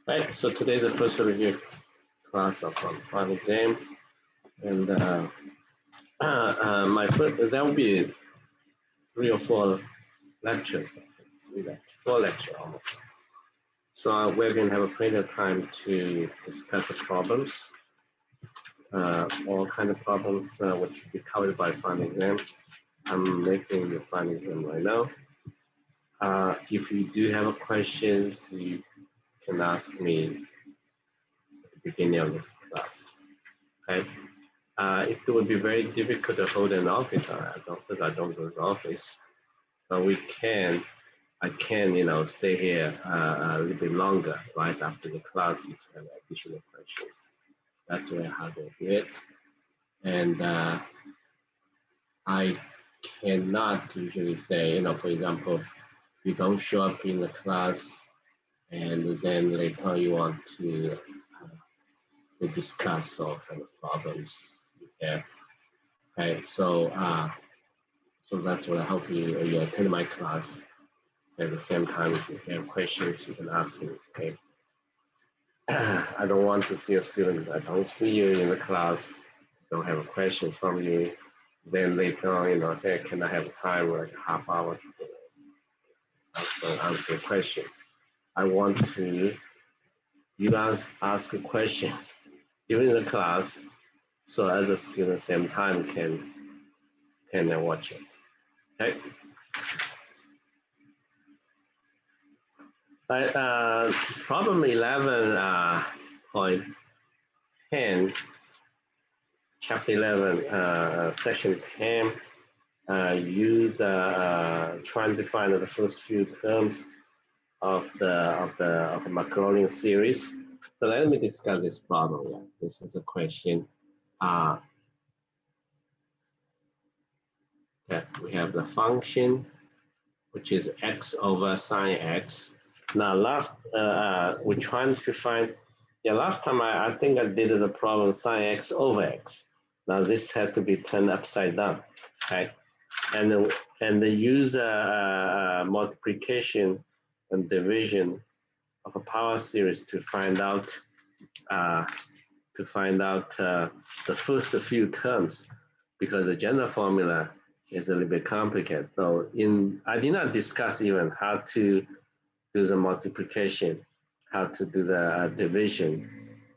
Right, so today's the first review class of final exam, and my first there will be 3 or 4 lectures, four lectures almost. So we're going to have plenty of time to discuss the problems, all kind of problems which will be covered by final exam. I'm making the final exam right now. If you do have questions, you can ask me at the beginning of this class. Okay. It would be very difficult to hold an office. I don't think I don't go to the office, but I can, stay here a little bit longer, right after the class. You can have additional questions. That's where how to do it. And I cannot usually say, for example, you don't show up in the class, and then later on you want to discuss all kind of problems there. Okay, so that's what I hope you attend my class. At the same time, if you have questions, you can ask me. Okay. I don't want to see a student. I don't see you in the class. Don't have a question from you. Then later on, say, can I have time, like a half hour, to answer questions? I want you guys ask questions during the class, so as a student, same time can watch it. Okay. Problem 11.10, chapter 11, section 10. Use trying to find the first few terms of the Maclaurin series. So let me discuss this problem. Yeah, this is a question. We have the function, which is x over sine x. Now, we're trying to find. Last time I think I did the problem sine x over x. Now this had to be turned upside down, okay? And use multiplication and division of a power series to find out the first few terms, because the general formula is a little bit complicated. So I did not discuss even how to do the multiplication, how to do the division,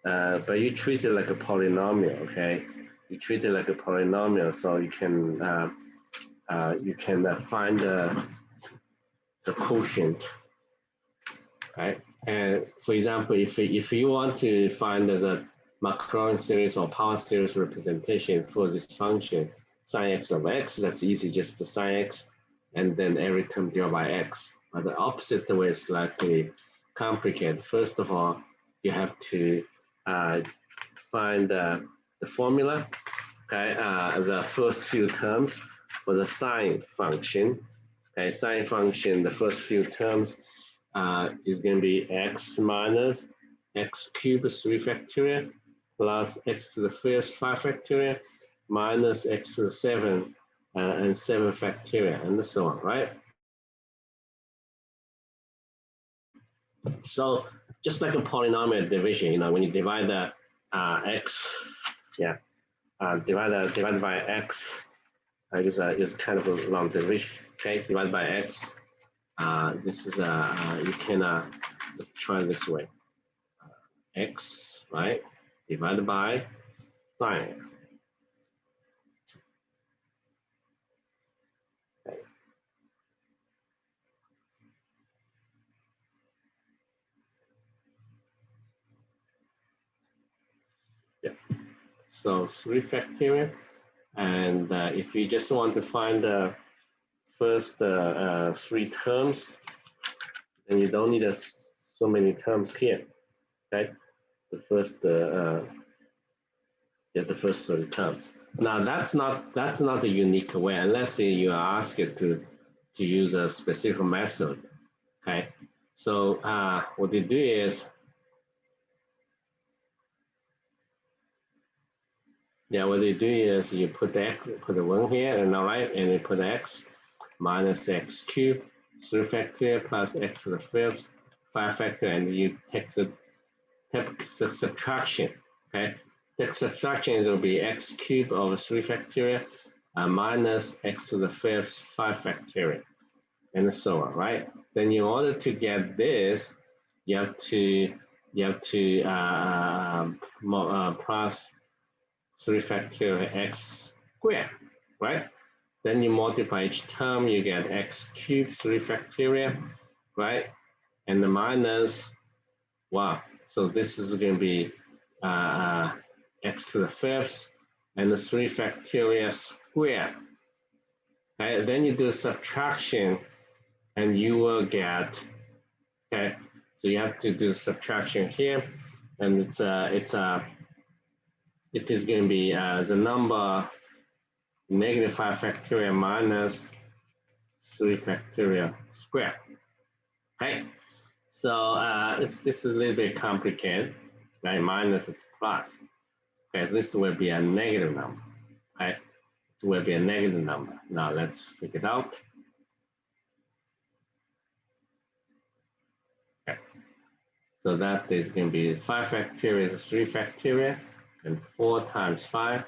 but you treat it like a polynomial, okay? You treat it like a polynomial, so you can find the quotient, right? And for example, if you want to find the Maclaurin series or power series representation for this function, sine x over x, that's easy, just the sine x, and then every term divided by x. But the opposite way is slightly complicated. First of all, you have to find the formula, okay? The first few terms for the sine function. Okay, sine function, the first few terms is going to be x minus x cubed 3 factorial plus x to the first 5 factorial minus x to the 7 and 7 factorial and so on, right? So just like a polynomial division, when you divide the x, divided by x is kind of a long division. Okay, divided by x. This is you can try this way. X, right, divided by sine. Okay. Yeah. So 3 factorial, and if you just want to find the first 3 terms, then you don't need so many terms here. Okay, the first 3 terms. Now that's not a unique way, unless you are asked to use a specific method. Okay, so what you do is, you put the 1 here, and all right, and you put x minus x cubed 3 factorial plus x to the 5th 5 factorial, and you take the take subtraction. Okay, take subtraction will be x cubed over 3 factorial minus x to the fifth 5 factorial, and so on, right? Then in order to get this, you have to plus 3 factorial x squared, right? Then you multiply each term, you get x cubed 3 factorial, right? And the minus, wow, so this is going to be x to the fifth and the 3 factorial squared. Okay, then you do subtraction and you will get, okay, so you have to do subtraction here, and it is going to be the number negative 5 factorial minus 3 factorial squared. Okay, so this is a little bit complicated, right? Minus is plus. Okay, so this will be a negative number. Okay, it will be a negative number. Now let's figure it out. Okay, so that is going to be 5 factorial is 3 factorial, and 4 times 5,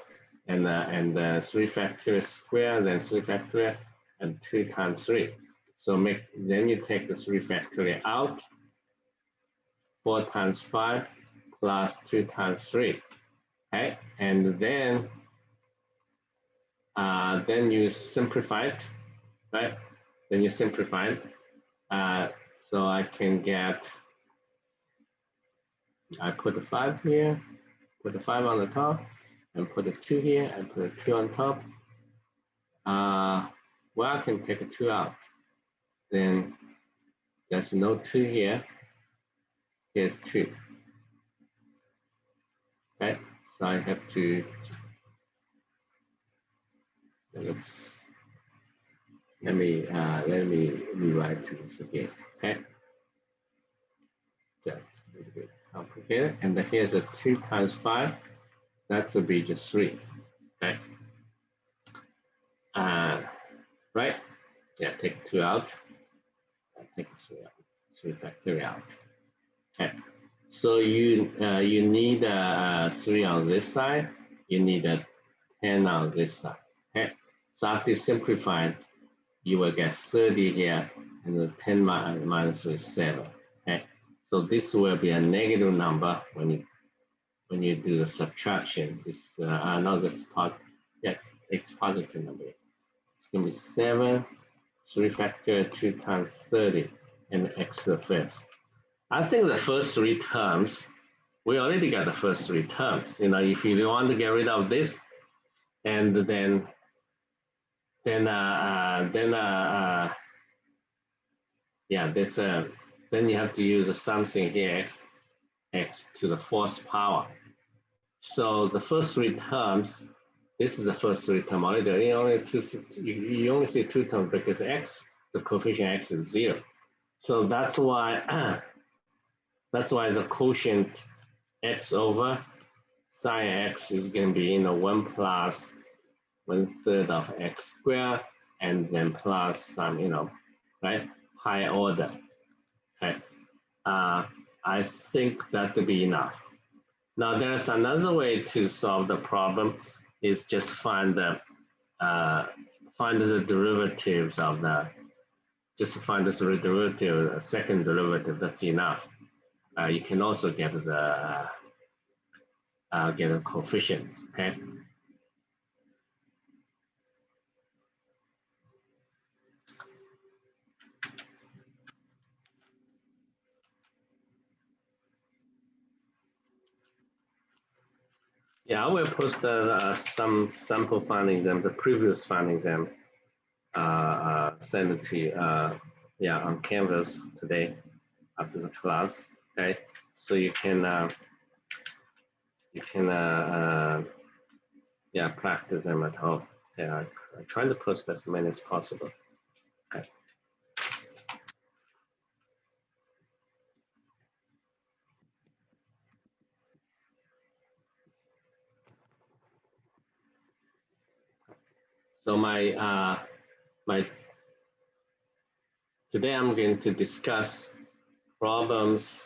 and 3 factorial square, then 3 factorial, and 2 times 3. So then you take the 3 factorial out, 4 times 5 plus 2 times 3. Okay, and then you simplify it, right? Then you simplify it. So I can get, I put the 5 here, put the 5 on the top, and put the 2 here, and put the 2 on top. Well, I can take a 2 out. Then there's no 2 here. Here's 2. Okay, so I have to, let me rewrite this again. Okay, that's a little bit complicated. And then here's a 2 times 5. That will be just 3. Okay. Right? Yeah, take 2 out. Take 3 out. 3 factorial out. Okay. So you need 3 on this side. You need a 10 on this side. Okay. So after simplifying, you will get 30 here, and the 10 minus 3 is 7. Okay. So this will be a negative number when you do the subtraction. This no, this is positive. Yes, it's positive number. It's going to be 7, 3 factorial 2 times 30, and x to the fifth. I think the first 3 terms, we already got the first 3 terms. You know, if you want to get rid of this, and then you have to use something here, x to the 4th power. So the first 3 terms, this is the first 3 term already. You only see 2 terms because x, the coefficient x is 0. So that's why the quotient x over sine x is going to be 1 plus 1/3 of x squared, and then plus some, right, higher order. Okay, I think that will be enough. Now there's another way to solve the problem, is just find the derivatives of find the derivative, second derivative. That's enough. You can also get the coefficients. Okay. Yeah, I will post some sample finding exam, the previous finding exam, send it to you, on Canvas today after the class. Okay, so you can practice them at home. Yeah, I try to post as many as possible. Okay. So today I'm going to discuss problems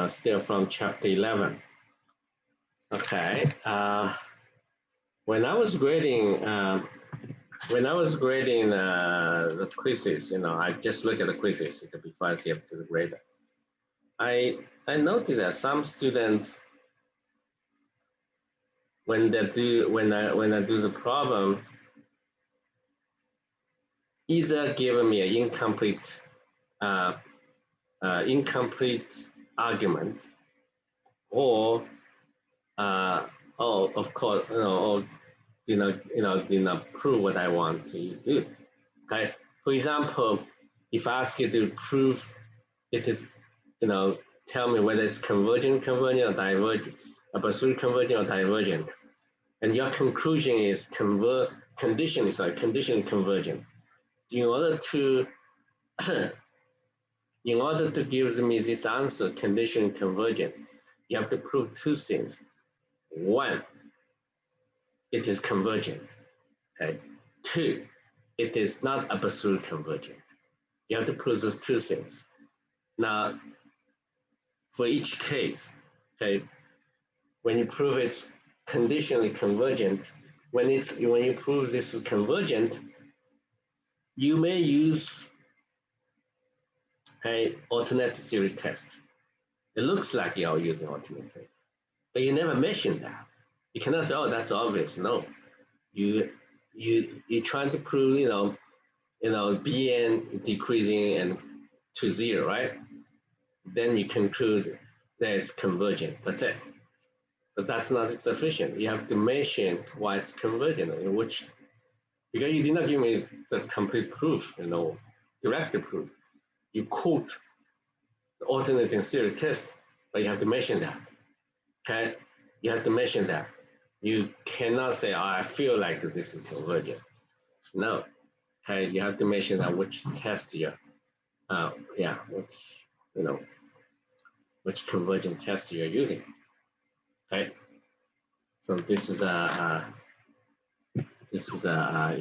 still from chapter 11. Okay. When I was grading, the quizzes, I just look at the quizzes before I get to the grade. I noticed that some students, when I do the problem, either give me an incomplete argument, or of course, or did not prove what I want to do. Okay. For example, if I ask you to prove it is, tell me whether it's convergent, or divergent, absolute convergent or divergent, and your conclusion is conditionally convergent. In order to give me this answer, conditionally convergent, you have to prove two things. One, it is convergent. Okay. Two, it is not absolute convergent. You have to prove those two things. Now, for each case, okay, when you prove it's conditionally convergent, when you prove this is convergent, you may use alternate series test. It looks like you're using alternate test, but you never mention that. You cannot say, "Oh, that's obvious." No, you're trying to prove, Bn decreasing and to 0, right? Then you conclude that it's convergent. That's it. But that's not sufficient. You have to mention why it's convergent, because you did not give me the complete proof, direct proof. You quote the alternating series test, but you have to mention that. Okay? You have to mention that. You cannot say, "Oh, I feel like this is convergent." No. Okay, you have to mention that which test which convergent test you're using. Okay, so this is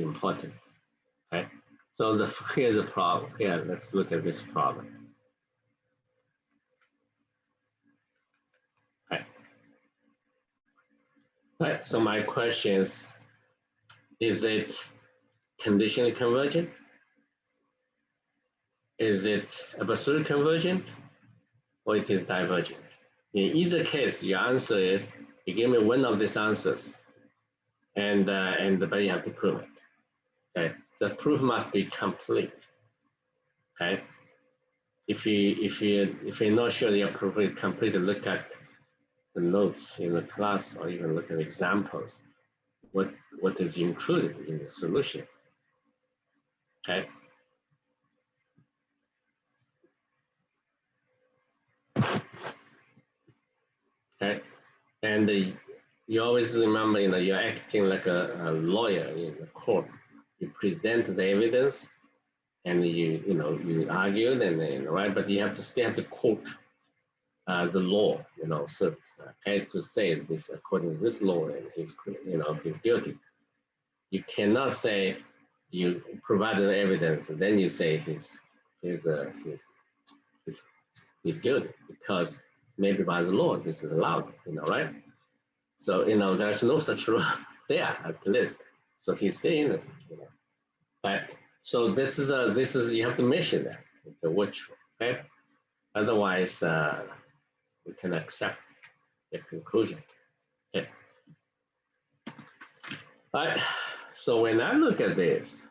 important. Okay, so here's a problem. Here, let's look at this problem. Okay. Right, so my question is it conditionally convergent? Is it absolute convergent? Or it is divergent? In either case, your answer is, you give me one of these answers, but you have to prove it. Okay, the proof must be complete. Okay, if you're not sure your proof is complete, look at the notes in the class, or even look at examples. What is included in the solution? Okay. Okay, and you always remember, you're acting like a lawyer in the court. You present the evidence, and you argue, and right, but you still have to quote the law, so to say this according to this law, and he's guilty. You cannot say you provided the evidence and then you say he's guilty, because maybe by the law this is allowed, right? So there's no such law there, at least. So he's still innocent, But so this is you have to mention that, okay? Otherwise, we can accept the conclusion. Okay. Right. So when I look at this,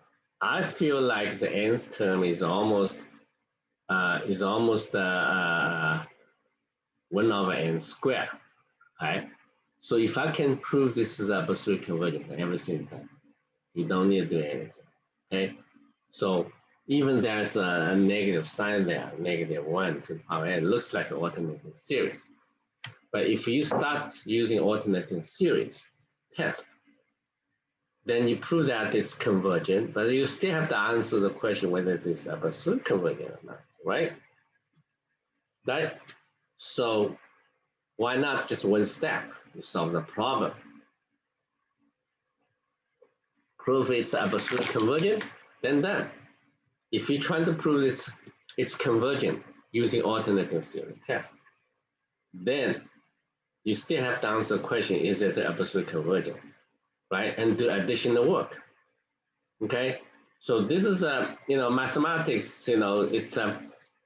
I feel like the nth term is almost 1 over n squared, right? So if I can prove this is absolute convergent, everything done. You don't need to do anything, okay? So even there's a negative sign there, -1 to the power n, looks like an alternating series. But if you start using alternating series test, then you prove that it's convergent, but you still have to answer the question whether it's absolute convergent or not, right? Right? So why not just one step? You solve the problem. Prove it's absolute convergent, then done. If you're trying to prove it's convergent using alternating series test, then you still have to answer the question, is it absolute convergent, right? And do additional work, okay? So this is mathematics,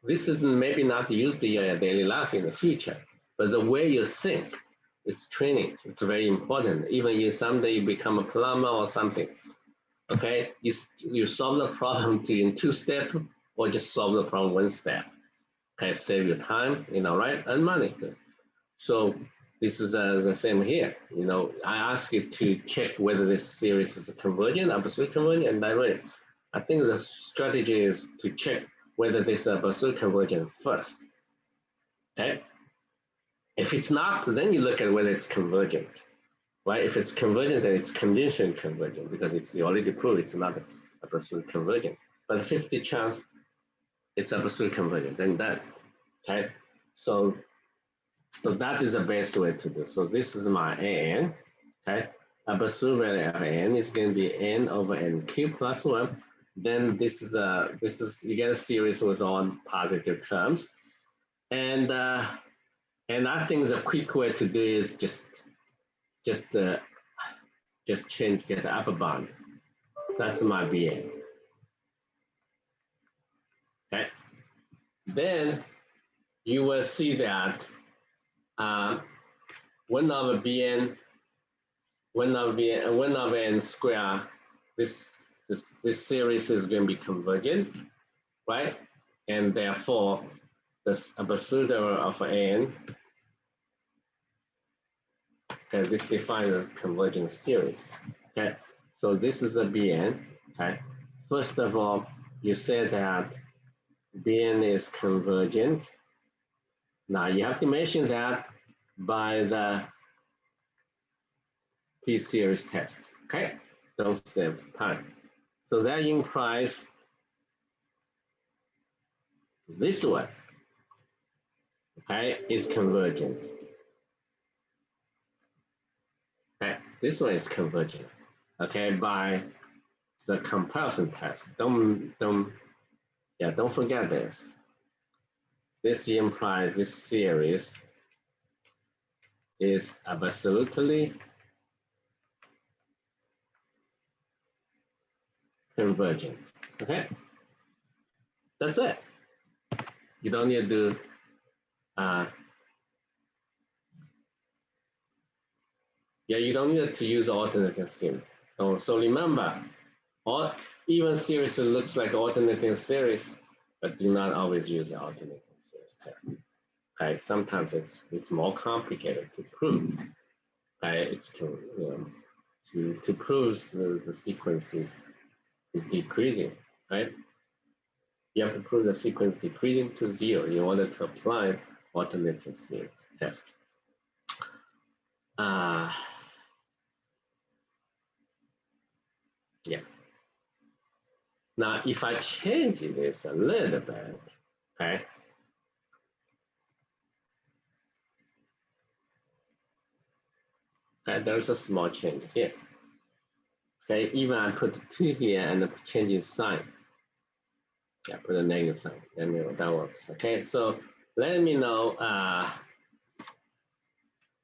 this is maybe not used in your daily life in the future, but the way you think, it's training, it's very important. Even if someday you become a plumber or something, okay? You solve the problem in 2 steps or just solve the problem 1 step, okay? Save your time, right? And money. So this is the same here. I ask you to check whether this series is a convergent, absolute convergent, and divergent. I think the strategy is to check whether this is absolute convergent first, okay? If it's not, then you look at whether it's convergent, right? If it's convergent, then it's conditional convergent because you already proved it's not absolute convergent. But a 50 chance it's absolute convergent, then that, okay? So that is the best way to do. So this is my n, okay? Absolute value of n is going to be n over n cubed plus 1. Then this is you get a series with all positive terms, and I think the quick way to do is just change, get the upper bound. That's my Bn. Okay. Then you will see that 1 over Bn, 1 over n square. This series is going to be convergent, right? And therefore, this absolute of n. Okay, this defines a convergent series. Okay, so this is a Bn. Okay, first of all, you said that Bn is convergent. Now you have to mention that by the P-series test. Okay, don't save time. So that implies this one, okay, is convergent. Okay, this one is convergent. Okay, by the comparison test. Don't forget this. This implies this series is absolutely convergent. Okay, that's it. You don't need to do you don't need to use alternating series. So remember, all even series looks like alternating series, but do not always use the alternating series test. Okay, sometimes it's more complicated to prove. Okay, it's to prove the sequence is decreasing, right? You have to prove the sequence decreasing to 0 in order to apply alternating series test. Yeah. Now, if I change this a little bit, okay. Okay, there's a small change here. Okay, even I put 2 here and change in sign. Yeah, put a negative sign. Let me know that works. Okay, so let me know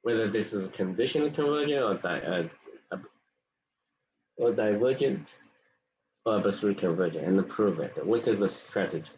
whether this is a conditional convergent or divergent or absolute convergent, and prove it. What is the strategy?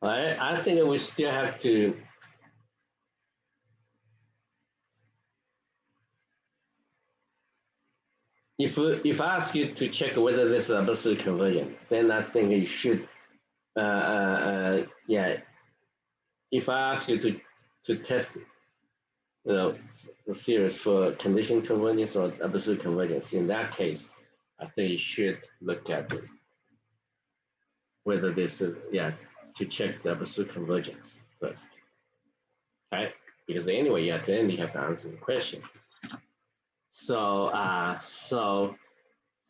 I think we still have to if I ask you to check whether this is absolute convergent, then I think you should yeah. If I ask you to test the series for conditional convergence or absolute convergence, in that case, I think you should look at it, whether this is to check the absolute convergence first. Okay, because anyway, at the end you have to answer the question. So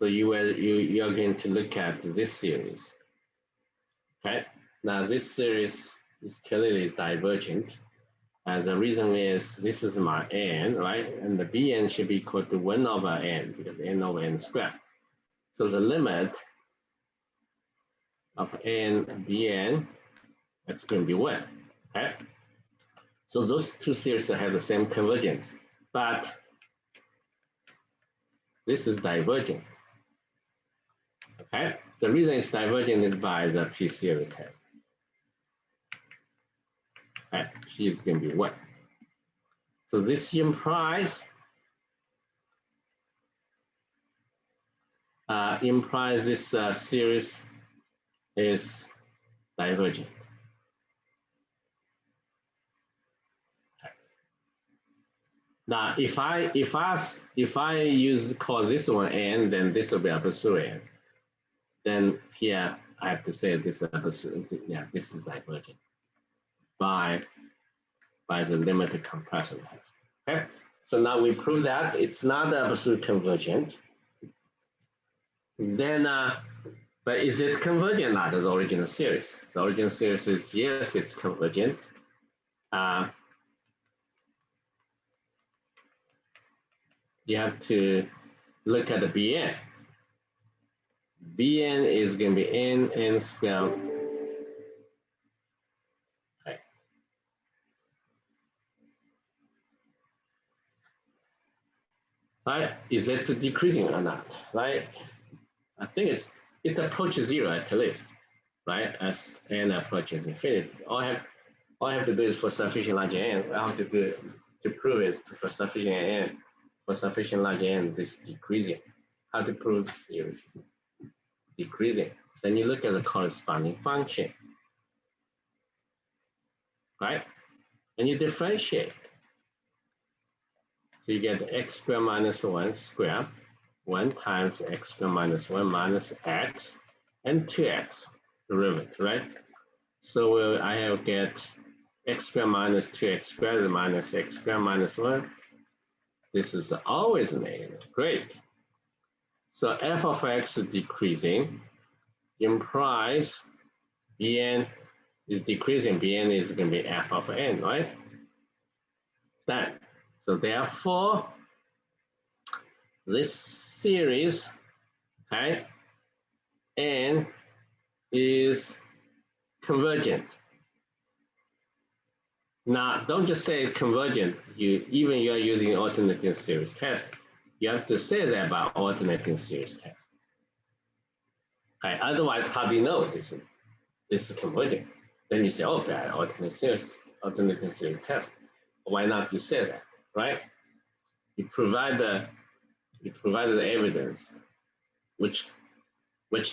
you are going to look at this series. Okay. Now this series is clearly divergent. As the reason is this is my n, right? And the bn should be equal to 1 over n because n over n squared. So the limit of n bn, that's going to be 1. Okay. So those two series have the same convergence, but this is divergent. Okay. The reason it's divergent is by the p-series test. Okay. P is going to be 1. So this implies this series is divergent. Okay. Now, if I call this one n, then this will be absolute n. Then here I have to say this absolute, yeah, this is divergent by the limited compression test. Okay. So now we prove that it's not absolute convergent. Then, but is it convergent? Not as original series. The original series is yes, it's convergent. You have to look at the Bn. Bn is going to be n squared. Okay. Right? Is it decreasing or not? Right? I think it approaches 0 at least, right? As n approaches infinity. All I have to do is for sufficient large n. I have to do to prove is for sufficient n. For sufficient large n, this decreasing. How to prove the series decreasing? Then you look at the corresponding function, right? And you differentiate. So you get x squared minus 1 squared, 1 times x squared minus 1 minus x, and 2x derivative, right? So I have get x squared minus 2x squared minus x squared minus 1. This is always negative. Great. So f of x decreasing implies bn is decreasing. Bn is going to be f of n, right? Then, so therefore, this series, okay, n is convergent. Now, don't just say convergent. Even you're using alternating series test, you have to say that about alternating series test. Okay, otherwise, how do you know this is convergent? Then you say, oh, bad alternating series test. Why not you say that, right? You provide the evidence which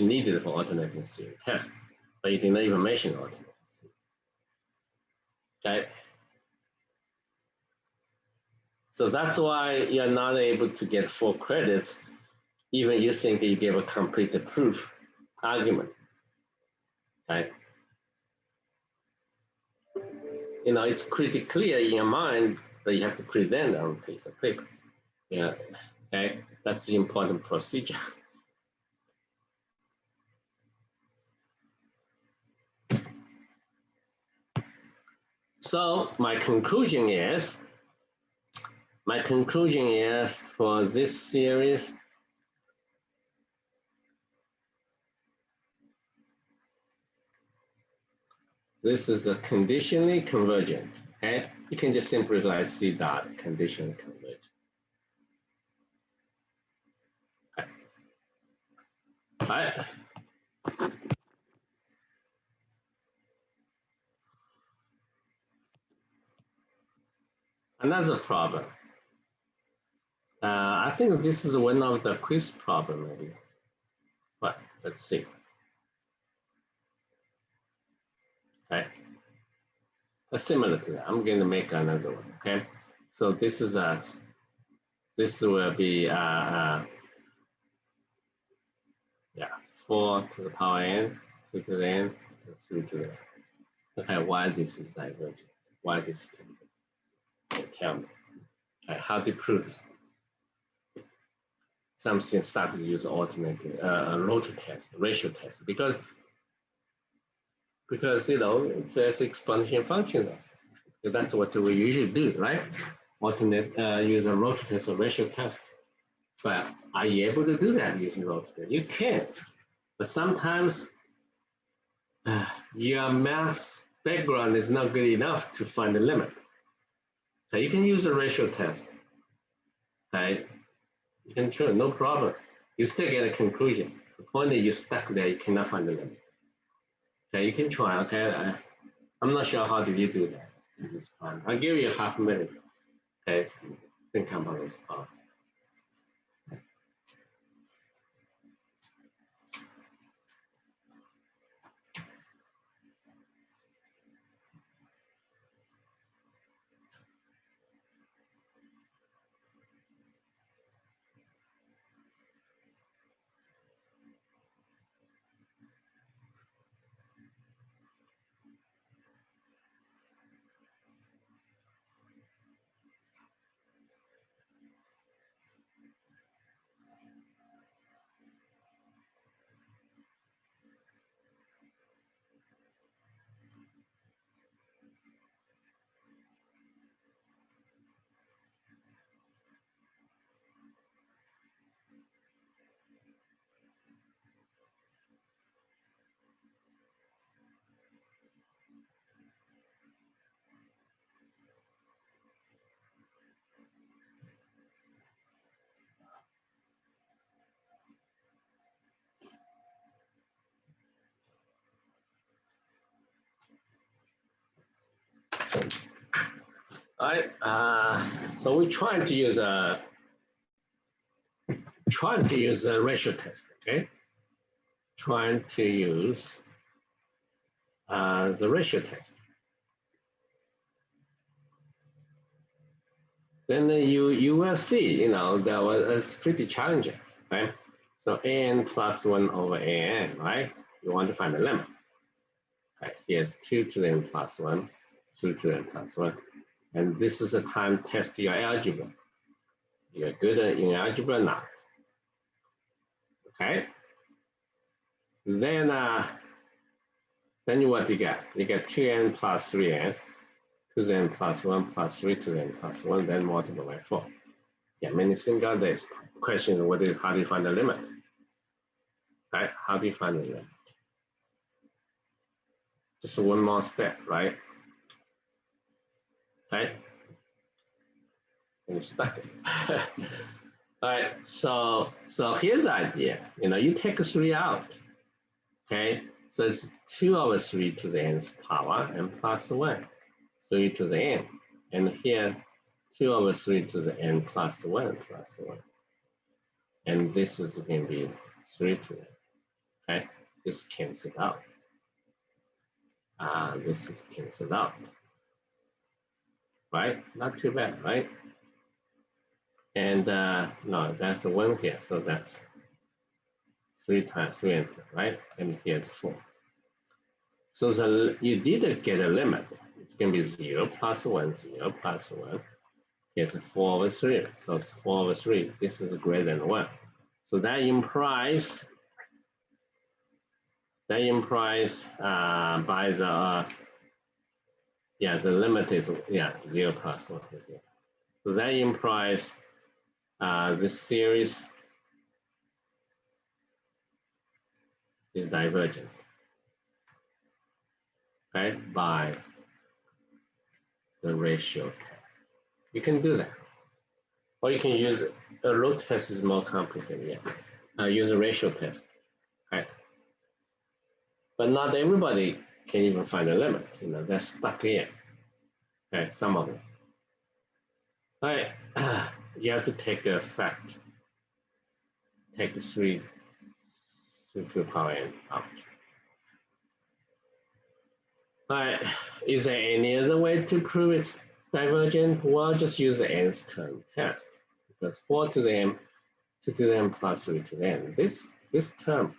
needed for alternating series test, but you did not even mention alternating series. Okay. So that's why you're not able to get 4 credits, even you think you gave a complete proof argument. Okay. You know, it's pretty clear in your mind that you have to present on a piece of paper. Yeah. Okay. That's the important procedure. So my conclusion is for this series, this is a conditionally convergent. Okay, you can just simply write C dot conditionally convergent. Okay. All right. Another problem. I think this is one of the quiz problem maybe. But let's see. Okay. Similar to that, I'm going to make another one. Okay. So this is this will be yeah, 4 to the power n, 2 to the n, 3 to the n. Okay, why this is divergent? Why this? tell me. How to prove it? Some students start to use alternative rotor test, ratio test, because you know there's exponential function. That's what we usually do, right? Alternate use a rotor test or ratio test. But are you able to do that using rotor test? You can, but sometimes your math background is not good enough to find the limit. So you can use a ratio test. Okay, you can try, no problem. You still get a conclusion. The point that you're stuck there, you cannot find the limit. Okay, you can try. Okay, I'm not sure how did you do that in this problem. I'll give you a half minute. Okay, think about this problem. All right, so we're trying to use a ratio test, okay? Trying to use the ratio test. Then you will see, you know, that was pretty challenging, right? So n plus 1 over an, right? You want to find the limit. Right, here's 2 to the n plus 1, 2 to the n plus 1. And this is a time test your algebra. You're good in algebra or not. Okay? Then you what you get? You get 2n plus 3n, 2 to the n plus 1 plus 3 to the n plus 1, then multiply by 4. Yeah, many things got this. Question is, how do you find the limit? Right? How do you find the limit? Just one more step, right? Okay? And you stuck it. All right, so here's the idea. You know, you take 3 out. Okay, so it's 2 over 3 to the nth power and plus 1, 3 to the n. And here, 2 over 3 to the n plus 1 plus 1. And this is going to be 3 to the n. Okay, this cancels out. This is canceled out. Right? Not too bad, right? And no, that's 1 here, so that's 3 times 3, right? And here's 4. So you did get a limit. It's going to be 0 plus 1, 0 plus 1. Here's 4 over 3. So it's 4 over 3. This is greater than 1. So that implies by the the limit is 0 plus 1. So that implies this series is divergent, okay, by the ratio test. You can do that, or you can use a root test is more complicated. Use a ratio test, right? But not everybody can even find a limit. You know, they're stuck here. Okay, some of them. All right, you have to take a fact. Take 3 to the power n out. All right, is there any other way to prove it's divergent? Well, just use the nth term test. Because 4 to the n, 2 to the n plus 3 to the n. This term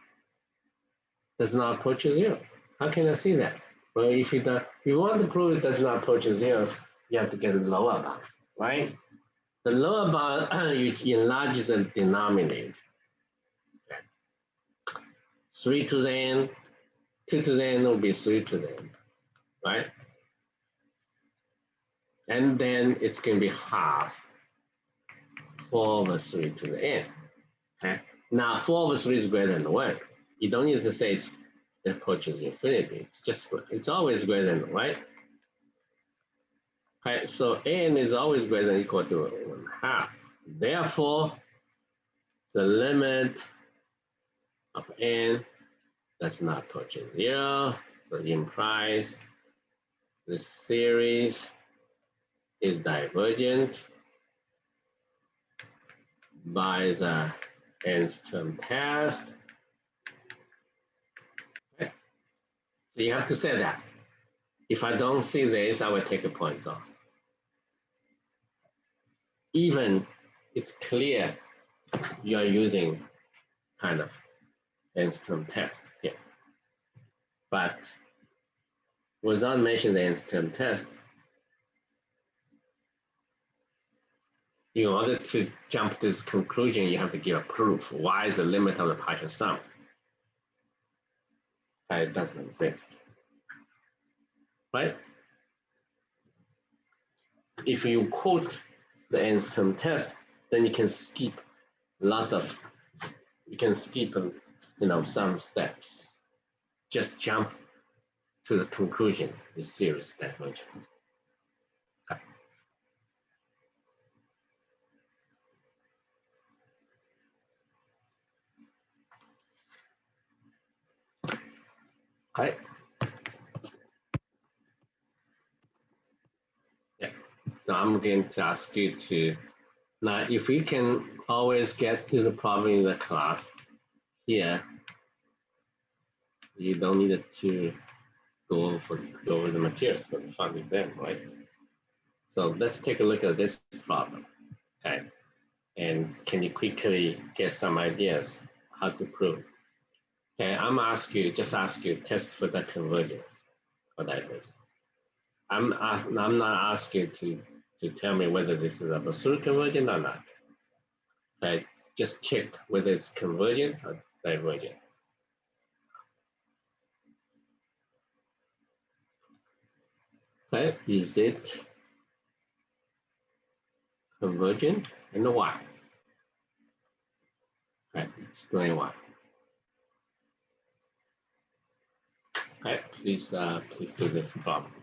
does not approach 0. How can I see that? Well, if you want to prove it does not approach 0, you have to get a lower bound. right? The lower bound, you enlarge the denominator. 3 to the n, 2 to the n will be 3 to the n, right? And then it's going to be half 4 over 3 to the n. Okay? Now 4 over 3 is greater than 1. You don't need to say it approaches infinity. It's always greater than 1, right? Okay, so n is always greater than or equal to 1/2. Therefore, the limit of n does not approach 0. So it implies the series is divergent by the nth term test. Okay. So you have to say that. If I don't see this, I will take a point off. Even it's clear you are using kind of nth term test here. But without mentioning the nth term test, in order to jump to this conclusion, you have to give a proof. Why is the limit of the partial sum? It doesn't exist, right? If you quote the nth term test, then you can skip some steps. Just jump to the conclusion, the series divergent. Okay. Okay. Yeah. So I'm going to ask you to now, if we can always get to the problem in the class here, you don't need to go over the material for the final exam, right? So let's take a look at this problem, okay? And can you quickly get some ideas how to prove? Okay, just ask you test for the convergence or divergence. I'm not asking to tell me whether this is absolute convergent or not. Okay, just check whether it's convergent or divergent. Okay, is it convergent and why? Okay, explain why. Okay, please do this problem.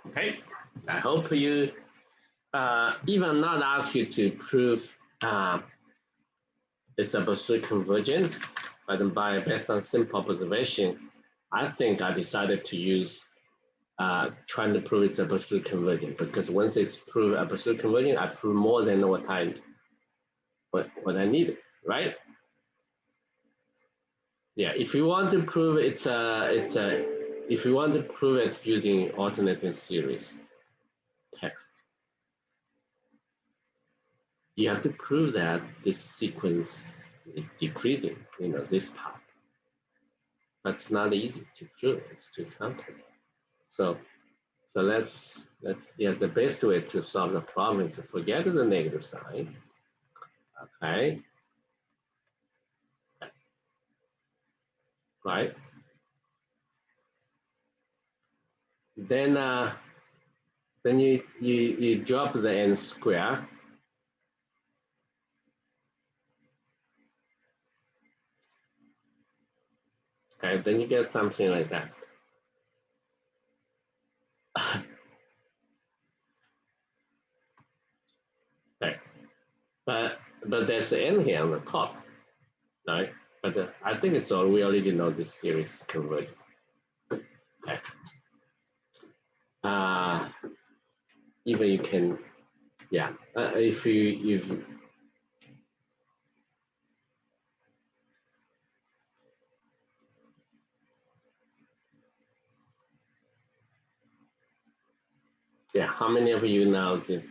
Okay, I hope you even not ask you to prove it's absolute convergent, but based on simple observation, I think I decided to use trying to prove it's absolutely convergent, because once it's proved absolutely convergent, I prove more than what I needed, right? Yeah, if you want to prove if you want to prove it using alternating series text, you have to prove that this sequence is decreasing, this part. But it's not easy to prove, it's too complicated. So let's the best way to solve the problem is to forget the negative sign. Okay. Right. Then you drop the n square. Okay, then you get something like that. Okay. But there's the n here on the top, right? But I think it's all, we already know this series convergent. Okay. Even you can, yeah. If yeah, how many of you know the?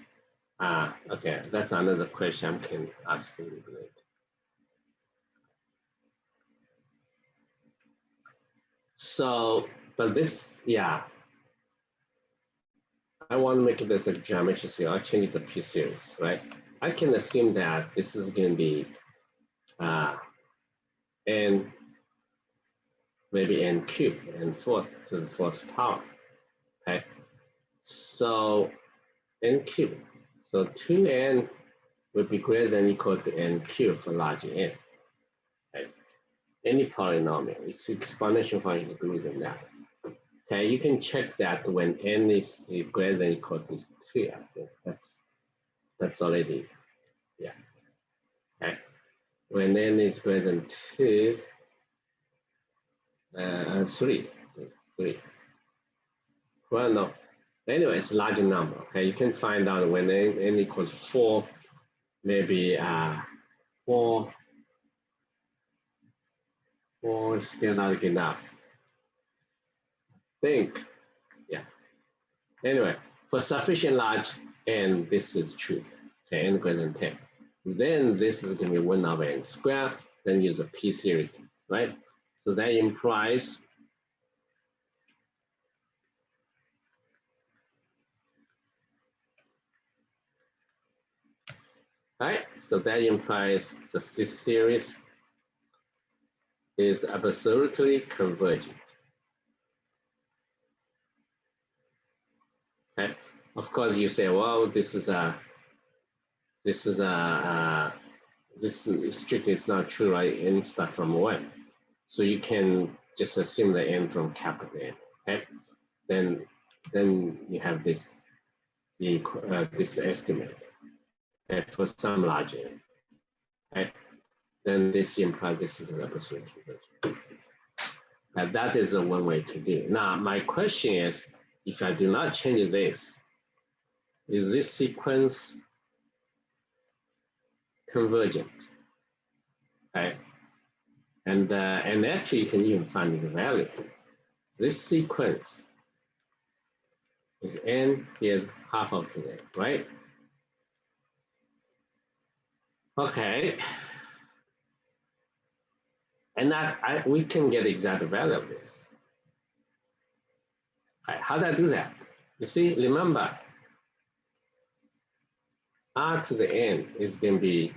Okay, that's another question I can ask you later. So, but this, yeah, I want to make it as a geometry series. I'll change it to P series, right? I can assume that this is going to be n, maybe n cubed, n fourth to the fourth power, okay? So n cubed, so 2n would be greater than or equal to n cubed for large n, right? Any polynomial, its exponential function is greater than that. Okay, you can check that when n is greater than or equal to 3, I think that's already, yeah. Okay. When n is greater than 2, 3. Well, no. Anyway, it's a larger number. Okay, you can find out when n equals 4, maybe 4 is still not enough. Think, yeah. Anyway, for sufficient large n, this is true. Okay, n greater than 10. Then this is going to be 1 over n squared. Then use a P series, right? So that implies right? So that implies the C series is absolutely convergent. Okay. Of course, you say, well, this is strictly it's not true, right? N start from 1, so you can just assume the n from capital N. Okay. Then you have this this estimate, okay, for some large n. Okay. Then this implies this is an absolute convergence. And that is one way to do it. Now, my question is, if I do not change this, is this sequence convergent? Okay. And actually, you can even find the value. This sequence is n, here's half of today, right? Okay. And we can get exact value of this. Okay. How do I do that? You see, remember, r to the n is going to be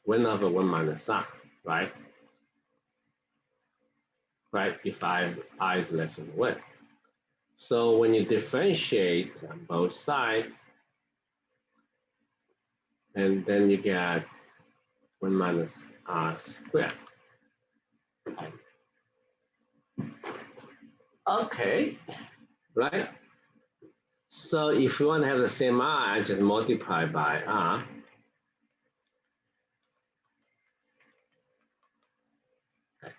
1 over 1 minus r, right? Right, if I is less than 1. So when you differentiate on both sides, and then you get 1 minus r squared. Okay, right? So if you want to have the same r, I just multiply by r. Okay.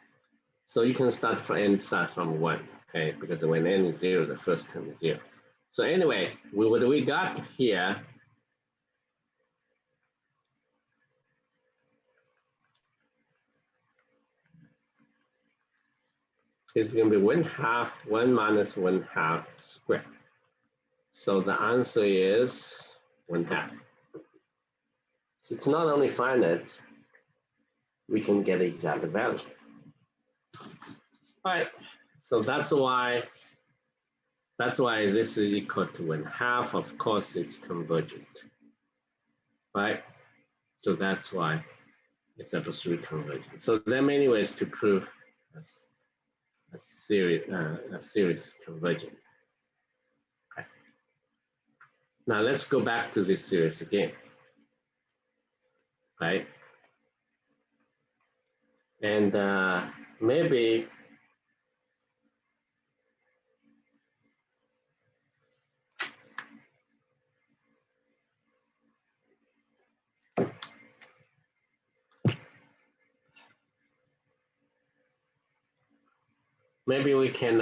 So you can start from 1. okay? Because when n is 0, the first term is 0. So anyway, what we got here is going to be 1/2, 1 minus 1/2 squared. So the answer is 1/2. So it's not only finite, we can get the exact value. All right, so that's why this is equal to 1/2. Of course, it's convergent, right? So that's why it's absolutely convergent. So there are many ways to prove a series convergent. Okay. Now let's go back to this series again, right? And maybe we can,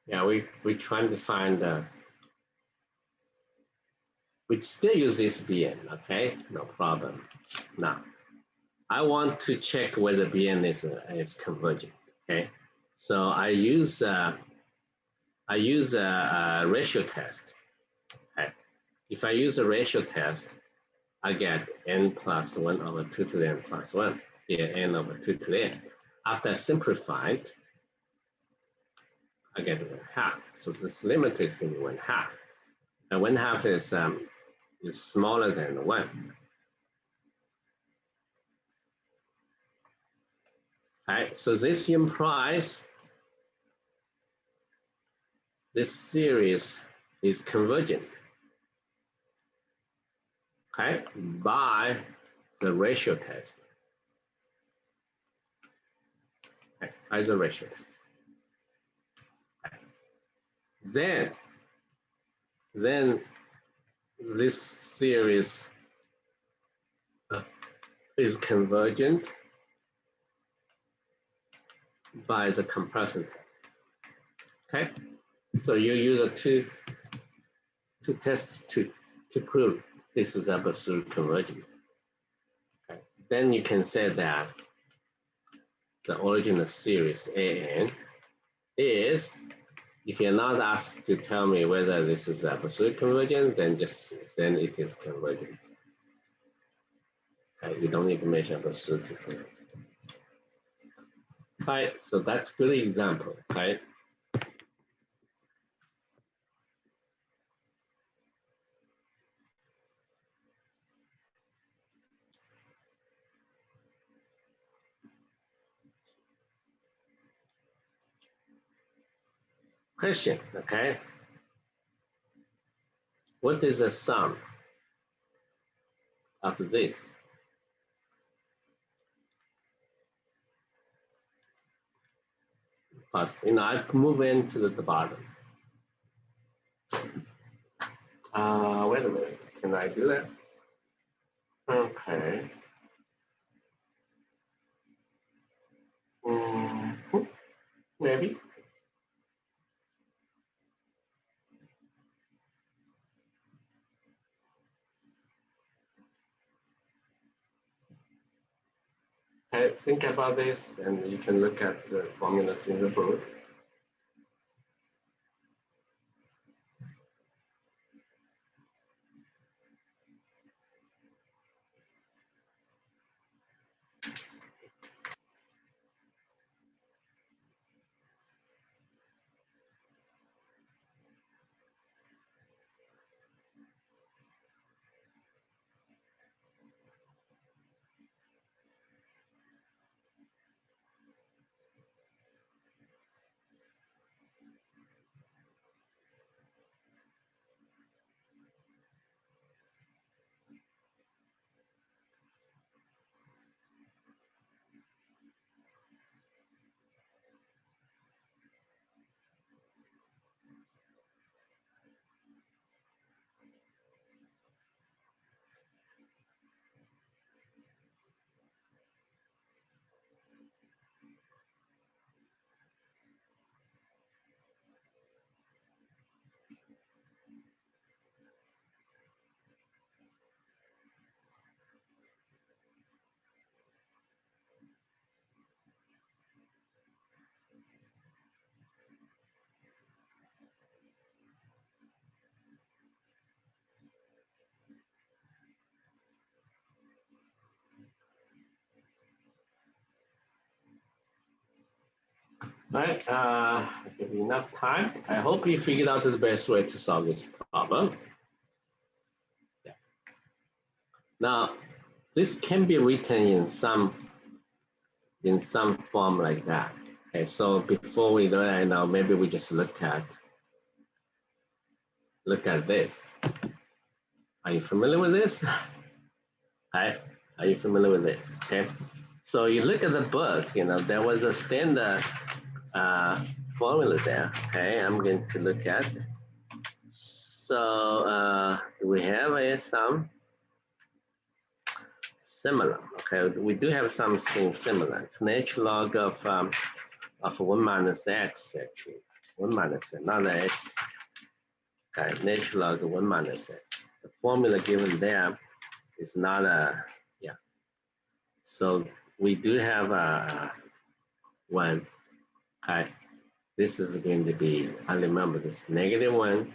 yeah, we trying to find, we still use this Bn, okay, no problem. Now, I want to check whether Bn is convergent, okay? So I use a ratio test. Okay? If I use a ratio test, I get n plus 1 over 2 to the n plus 1. Here, n over 2 to the n. After I simplify it, I get 1/2. So this limit is going to be 1/2. And 1/2 is smaller than 1. Right? So this implies this series is convergent, okay, by the ratio test. Okay, by the ratio test. Okay. Then this series is convergent by the comparison test. Okay, so you use two tests to prove this is absolute convergent. Okay. Then you can say that the original series AN is, if you're not asked to tell me whether this is absolute convergent, then it is convergent. Okay. You don't need to measure absolute convergent. Right, so that's a good example, right? Question, okay? What is the sum of this? But, I move into the bottom. Wait a minute, can I do that? Okay. Maybe. Okay, think about this, and you can look at the formulas in the book. All right, give you enough time. I hope you figured out the best way to solve this problem. Yeah. Now, this can be written in some form like that. Okay, so before we do that, now maybe we just look at this. Are you familiar with this? Hi, are you familiar with this? Okay, so you look at the book. You know there was a standard formula there. Okay, I'm going to look at. So we have some similar. Okay, we do have something similar. It's natural log of 1 minus x actually. 1 minus x, not x. Okay, natural log of 1 minus x. The formula given there is not a, yeah. So we do have a 1. Okay, this is going to be, I remember this, -1.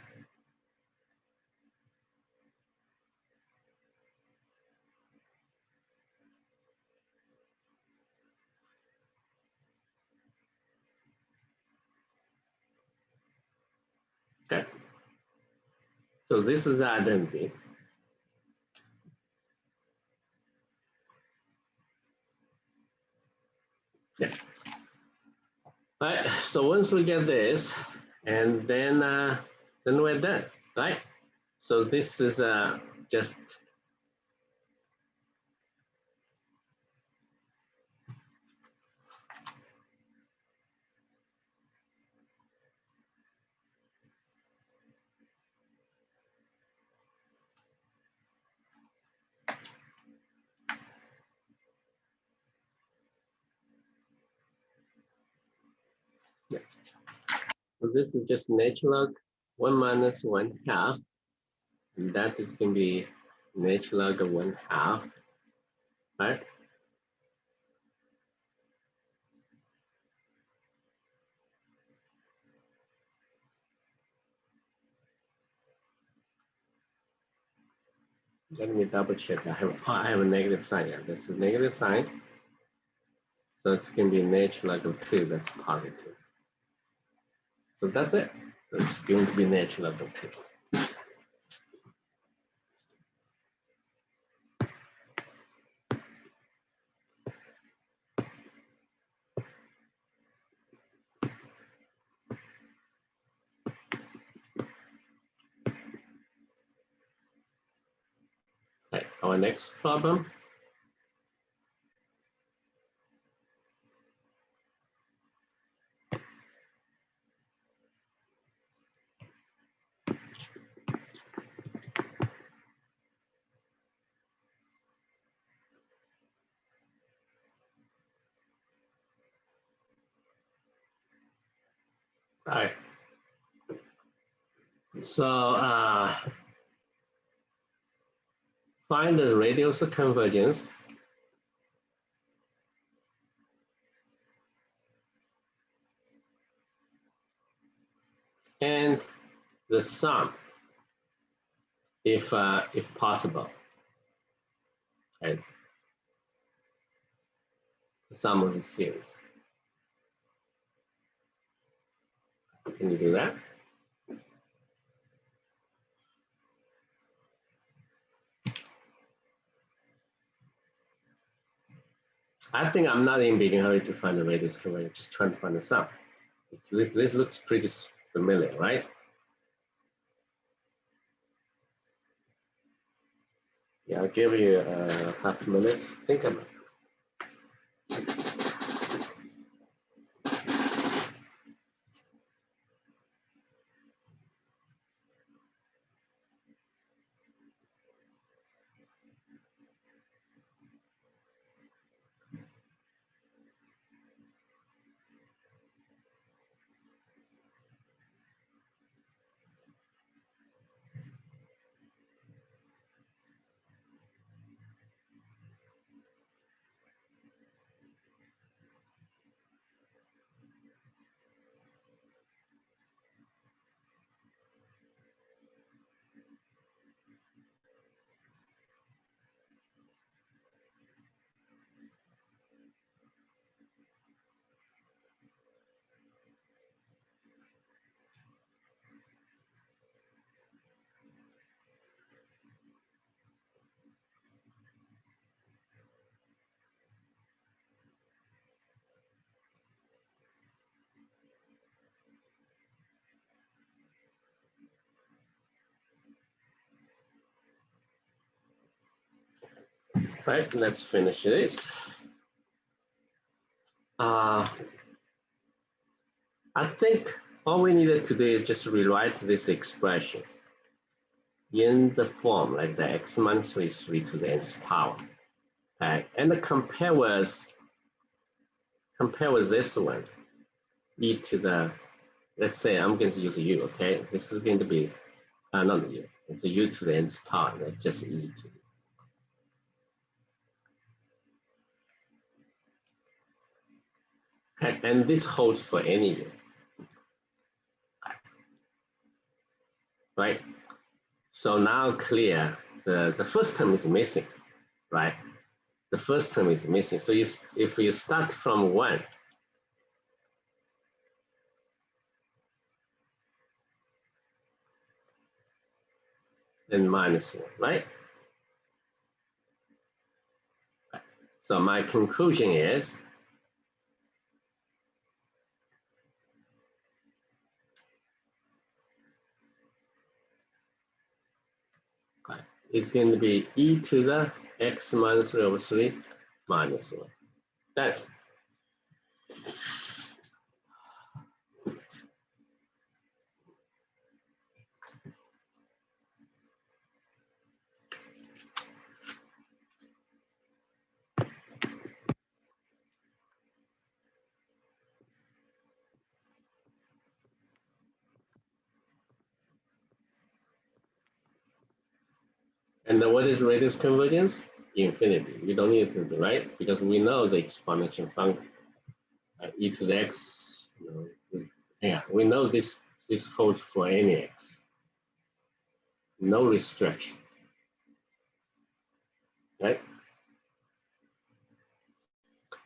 Okay, so this is identity. Yeah. All right, so once we get this, and then we're done, right? So this is just, yeah. So this is just natural log 1 minus 1/2, and that is going to be natural log of 1/2, right? Let me double check. I have a negative sign. Yeah, this is negative sign. So it's going to be natural log of 2. That's positive. So that's it. So it's going to be natural log of 2. Okay, our next problem. All right. So find the radius of convergence and the sum, if possible. Okay. The sum of the series. Can you do that? I think I'm not in big hurry to find the radius convergence, just trying to find the sum. This looks pretty familiar, right? Yeah, I'll give you a half a minute. Think about it. Right, let's finish this. I think all we needed to do is just rewrite this expression in the form like the x minus 3 to the nth power. Okay, and compare with this one, e to the, let's say I'm going to use u, okay? This is going to be, not u, it's a u to the nth power, not just e to. Okay, and this holds for any u, right? So now clear, the first term is missing, right? The first term is missing. So if you start from 1, then minus 1, right? So my conclusion is it's going to be e to the x minus 3 over 3 minus 1. That. And then what is radius convergence? Infinity. We don't need to do, right? Because we know the exponential function, e to the x. Yeah, we know this holds for any x. No restriction, right?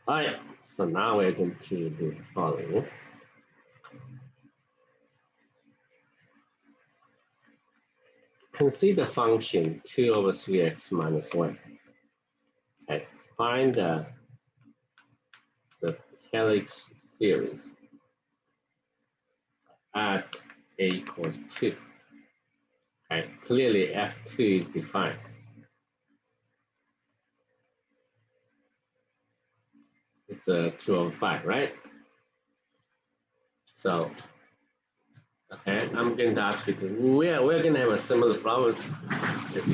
All right, so now we're going to do the following. Consider function 2 over 3x minus 1. Okay, find the helix series at a equals 2. Okay, clearly F2 is defined. It's a 2 over 5, right? So, okay, I'm going to ask you to, we're going to have a similar problem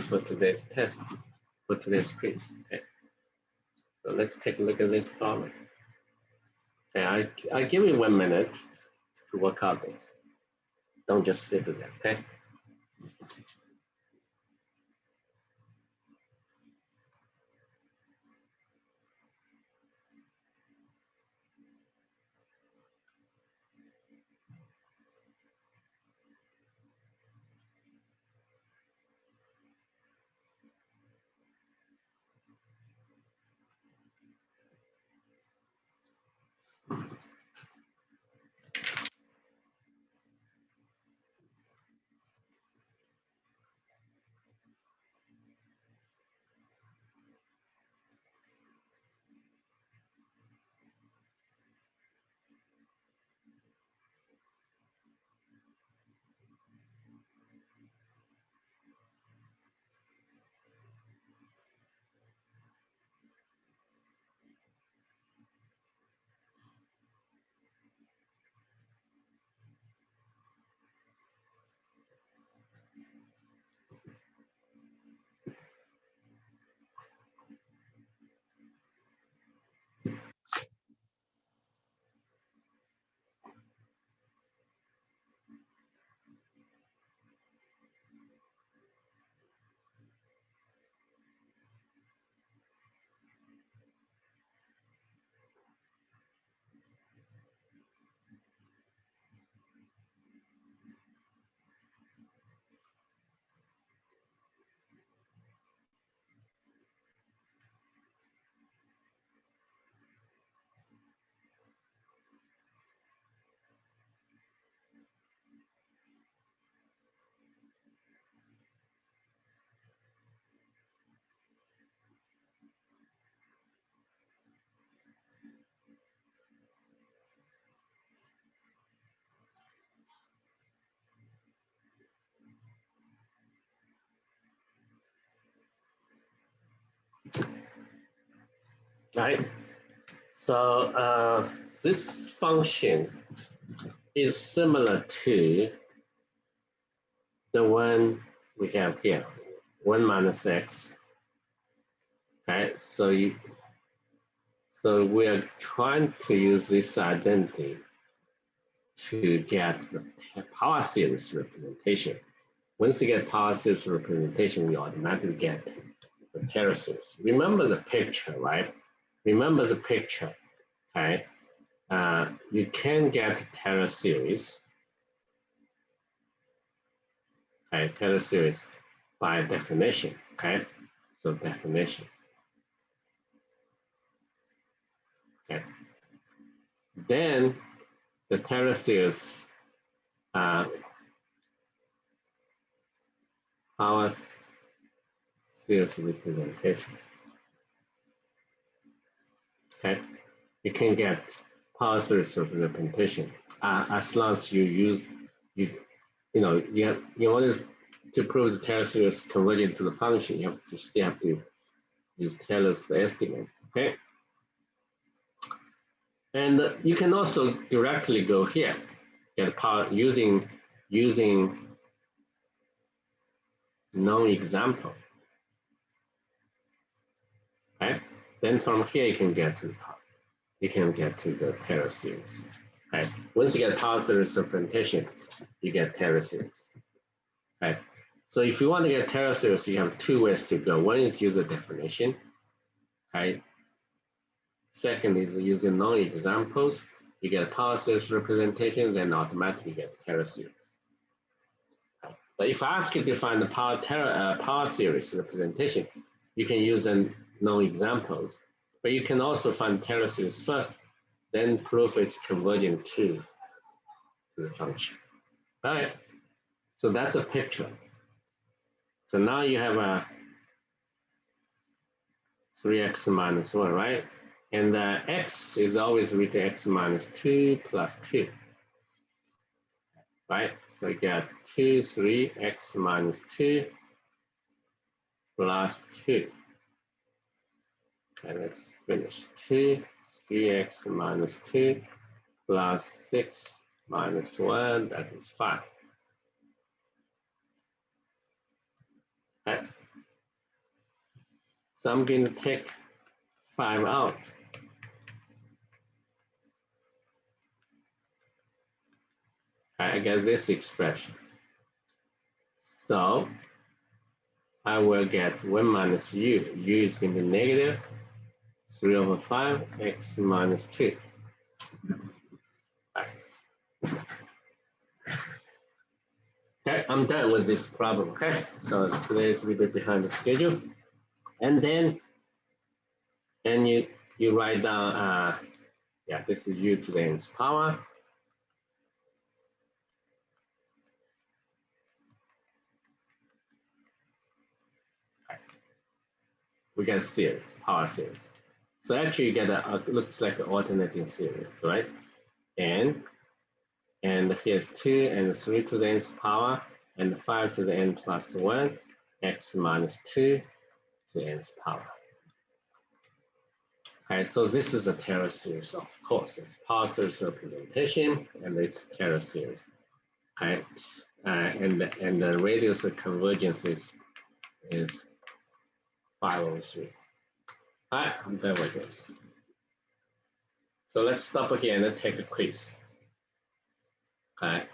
for today's test, for today's quiz. Okay, so let's take a look at this problem. Okay, I give you 1 minute to work out this. Don't just sit there, okay? right? So this function is similar to the one we have here, 1 minus x. Okay, so we are trying to use this identity to get the power series representation. Once you get power series representation, we automatically get the Taylor series. Remember the picture, right? Remember the picture, okay? You can get Taylor series, okay? Taylor series by definition, okay? So definition, okay? Then the Taylor series power series representation, okay? You can get power series representation as long as you use you know in order to prove the Taylor series convergent to the function, you still have to use Taylor's estimate. Okay, and you can also directly go here, get power using known example. Okay, then from here you can get to the Taylor series. Okay, once you get power series representation, you get Taylor series. Okay, so if you want to get Taylor series, you have two ways to go. One is use the definition. Okay. Second is using known examples. You get power series representation, then automatically get Taylor series. But if I ask you to find the power series representation, you can use known examples. But you can also find Taylor series first, then prove it's convergent to the function. All right. So that's a picture. So now you have a 3x minus 1, right? And x is always written x minus 2 plus 2. Right? So you get 2, 3x minus 2 plus 2. Okay, let's finish. 2, 3x minus 2 plus 6 minus 1, that is 5. Okay. So I'm going to take 5 out. I get this expression. So I will get 1 minus u. U is going to be negative 3 over 5, x minus 2. Okay, I'm done with this problem. Okay, so today is a little bit behind the schedule. And then you write down, yeah, this is u to the nth power. Okay. We get a series, power series. So actually you get looks like an alternating series, right? And here's 2 and 3 to the nth power and 5 to the n plus 1, x minus 2 to nth power. Okay, so this is a Taylor series, of course. It's power series representation, and it's Taylor series. Okay, and the radius of convergence is 503. All right, I'm done with this. So let's stop here and then take a quiz. Okay.